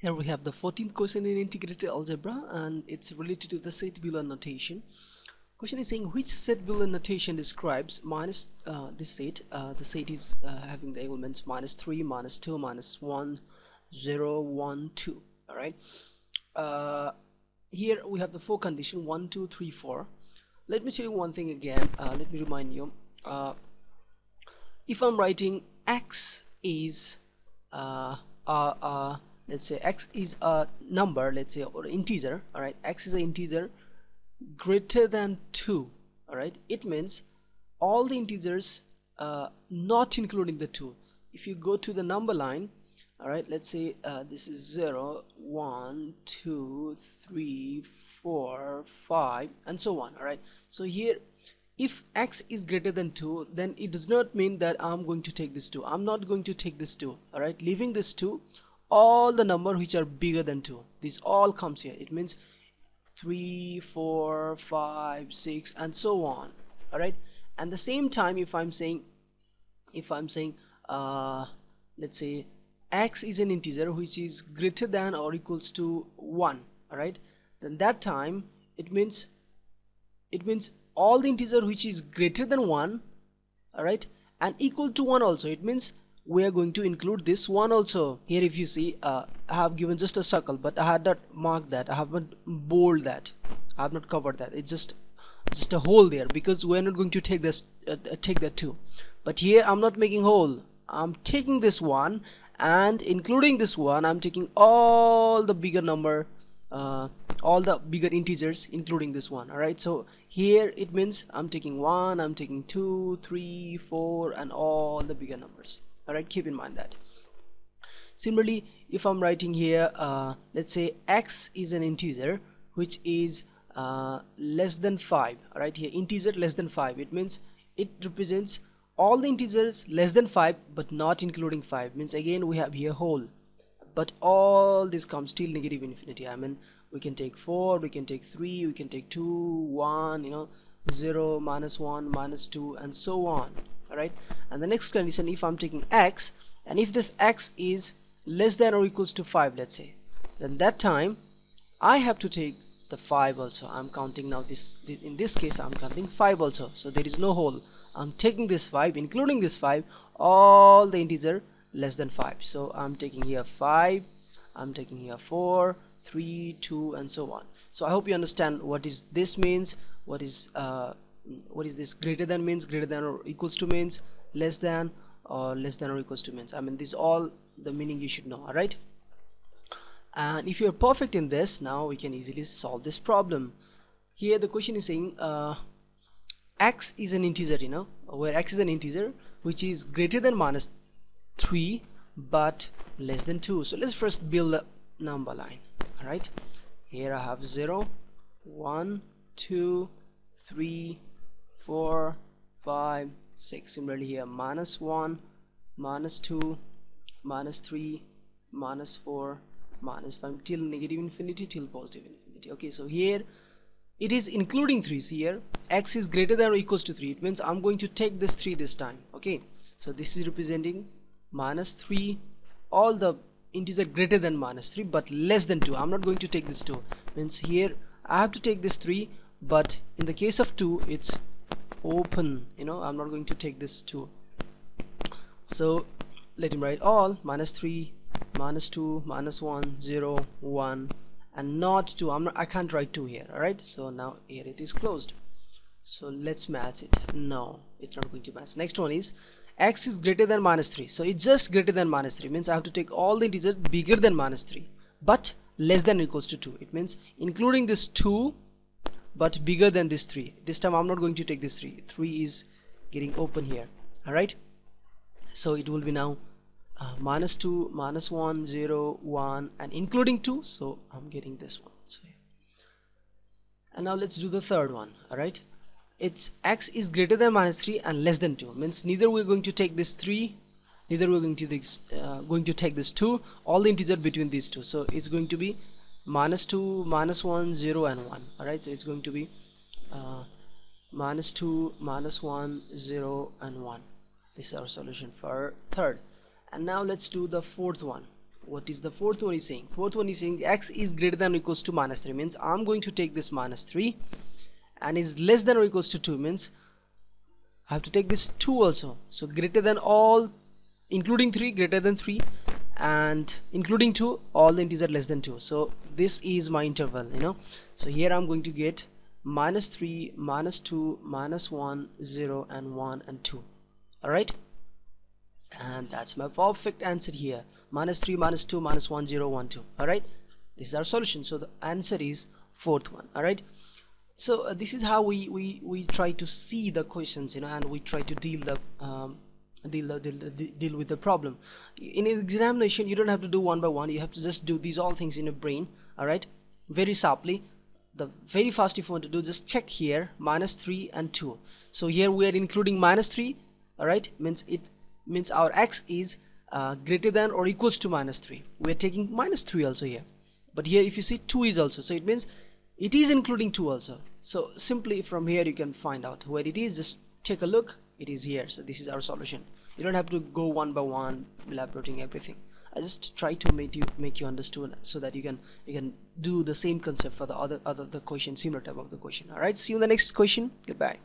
Here we have the 14th question in integrated algebra, and it's related to the set Euler notation. Question is saying which set Euler notation describes minus this set. The set is having the elements minus 3, minus 2, minus 1, 0, 1, 2. All right. Here we have the four condition 1, 2, 3, 4. Let me tell you one thing again. Let me remind you. If I'm writing x is let's say x is a number, let's say, or integer, all right, x is an integer greater than 2, all right, it means all the integers not including the 2. If you go to the number line, all right, let's say this is 0, 1, 2, 3, 4, 5 and so on. All right, so here if x is greater than 2, then it does not mean that I'm going to take this 2. I'm not going to take this 2, all right, leaving this 2. All the number which are bigger than 2, this all comes here. It means 3, 4, 5, 6 and so on. All right, and the same time if I'm saying let's say x is an integer which is greater than or equals to 1, all right, then that time it means all the integer which is greater than 1, all right, and equal to 1 also. It means we are going to include this one also. Here if you see I have given just a circle, but I had not marked that, I haven't bold that, I have not covered that. It's just a hole there because we're not going to take this take that 2. But here I'm not making hole, I'm taking this one and including this one. I'm taking all the bigger number, all the bigger integers including this one. All right, so here it means I'm taking 1, I'm taking 2, 3, 4 and all the bigger numbers. All right, keep in mind that. Similarly, if I'm writing here let's say x is an integer which is less than 5, all right, here integer less than 5, it means it represents all the integers less than 5 but not including 5. Means again we have here whole, but all this comes till negative infinity. I mean we can take 4, we can take 3, we can take 2, 1, you know, 0, minus 1, minus 2 and so on. All right, and the next condition, if I'm taking x and if this x is less than or equals to 5, let's say, then that time I have to take the 5 also. I'm counting now this, in this case I'm counting 5 also, so there is no hole. I'm taking this 5, including this 5, all the integer less than 5. So I'm taking here 5, I'm taking here 4, 3, 2 and so on. So I hope you understand what is this means, what is this greater than means, greater than or equals to means, less than or less than or equals to means. I mean this all the meaning you should know. All right, and if you're perfect in this, now we can easily solve this problem. Here the question is saying x is an integer, you know, where x is an integer which is greater than minus 3 but less than 2. So let's first build a number line. All right, here I have 0, 1, 2, 3, 4, 5, 6. Similarly here minus 1, minus 2, minus 3, minus 4, minus 5 till negative infinity, till positive infinity. Okay, so here it is including 3. See here x is greater than or equals to 3, it means I'm going to take this 3 this time. Okay, so this is representing minus 3, all the integer greater than minus 3 but less than 2. I'm not going to take this 2, means here I have to take this 3, but in the case of 2 it's open, you know, I'm not going to take this 2. So let him write all minus 3, minus 2, minus 1, 0, 1 and not 2. I can't write 2 here. All right, so now here it is closed. So let's match it. No, it's not going to match. Next one is x is greater than minus 3. So it's just greater than minus 3, means I have to take all the integers bigger than minus 3 but less than or equals to 2. It means including this 2 but bigger than this 3. This time I'm not going to take this 3. 3 is getting open here. All right, so it will be now minus 2, minus 1, 0, 1 and including 2, so I'm getting this one. So, and now let's do the third one. All right, it's x is greater than minus 3 and less than 2, means neither we're going to take this 3, neither we're going to take this 2, all the integer between these two. So it's going to be minus 2, minus 1, 0 and 1. All right, so it's going to be minus 2, minus 1, 0 and 1. This is our solution for third. And now let's do the fourth one. what is the fourth one is saying? Fourth one is saying x is greater than or equals to minus 3, means I'm going to take this minus 3, and is less than or equals to 2 means I have to take this 2 also. So greater than all, including 3, greater than 3, and including 2, all the integers less than 2. So this is my interval, you know. So here I'm going to get minus 3, minus 2, minus 1, 0, and 1 and 2. Alright, and that's my perfect answer here. Minus 3, minus 2, minus 1, 0, 1, 2. Alright, this is our solution. So the answer is fourth one. Alright, so this is how we try to see the questions, you know, and we try to deal with the problem. In an examination, you don't have to do one by one. You have to just do these all things in your brain. Alright, very sharply. The very fast, if you want to do, just check here minus 3 and 2. So here we are including minus 3. Alright, means our x is greater than or equals to minus 3. We are taking minus 3 also here, but here if you see 2 is also, so it means it is including 2 also. So simply from here you can find out where it is. Just take a look, it is here. So this is our solution. You don't have to go one by one elaborating everything. I just try to make you understand, so that you can do the same concept for the other question, similar type of the question. Alright, see you in the next question. Goodbye.